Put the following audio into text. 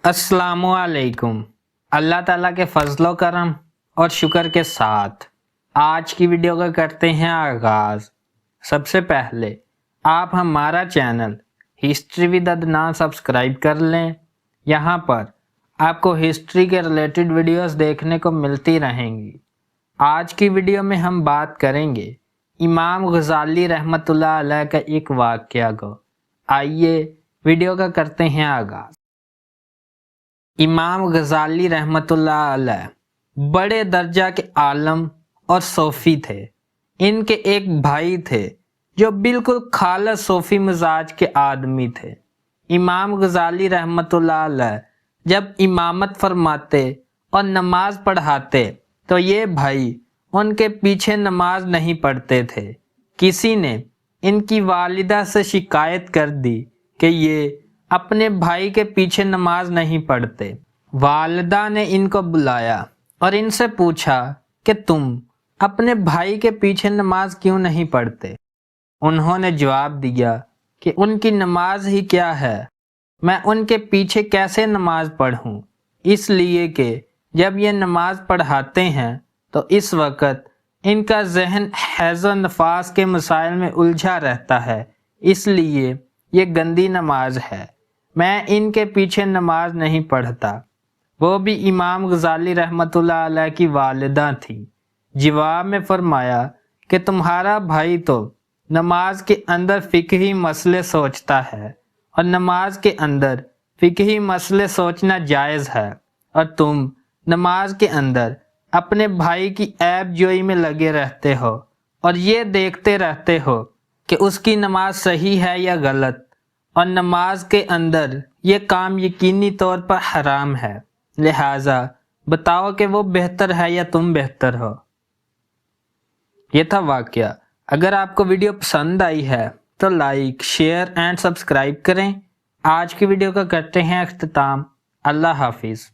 अस्सलामु अलैकुम। अल्लाह ताला के फजलो करम और शुक्र के साथ आज की वीडियो का करते हैं आगाज़। सबसे पहले आप हमारा channel history with Adnan subscribe कर लें। यहाँ पर आपको हिस्ट्री के रिलेटेड वीडियोस देखने को मिलती रहेंगी। आज की वीडियो में हम बात करेंगे इमाम गज़ाली रहमतुल्लाह अलैह का एक वाक़या को। आइए वीडियो का करते हैं आगाज़। इमाम गज़ाली रहमतुल्लाह अलैह बड़े दर्जा के आलम और सूफ़ी थे। इनके एक भाई थे जो बिल्कुल खालस सूफ़ी मिजाज के आदमी थे। इमाम गज़ाली रहमतुल्लाह अलैह जब इमामत फरमाते और नमाज पढ़ाते तो ये भाई उनके पीछे नमाज नहीं पढ़ते थे। किसी ने इनकी वालिदा से शिकायत कर दी कि ये अपने भाई के पीछे नमाज नहीं पढ़ते। वालिदा ने इनको बुलाया और इनसे पूछा कि तुम अपने भाई के पीछे नमाज क्यों नहीं पढ़ते। उन्होंने जवाब दिया कि उनकी नमाज ही क्या है, मैं उनके पीछे कैसे नमाज पढ़ूं, इसलिए कि जब ये नमाज पढ़ाते हैं तो इस वक़्त इनका जहन हैज़ व नफास के मसाइल में उलझा रहता है, इसलिए ये गंदी नमाज है, मैं इनके पीछे नमाज नहीं पढ़ता। वो भी इमाम गज़ाली रहमतुल्लाह अलैह की वालिदा थी। जवाब में फरमाया कि तुम्हारा भाई तो नमाज के अंदर फ़िक़ही मसले सोचता है और नमाज के अंदर फ़िक़ही मसले सोचना जायज़ है, और तुम नमाज के अंदर अपने भाई की ऐब जोई में लगे रहते हो और ये देखते रहते हो कि उसकी नमाज सही है या गलत, और नमाज के अंदर ये काम यकीनी तौर पर हराम है। लिहाजा बताओ कि वो बेहतर है या तुम बेहतर हो। ये था वाक़या। अगर आपको वीडियो पसंद आई है तो लाइक, शेयर एंड सब्सक्राइब करें। आज की वीडियो का करते हैं अख्तिताम। अल्लाह हाफिज़।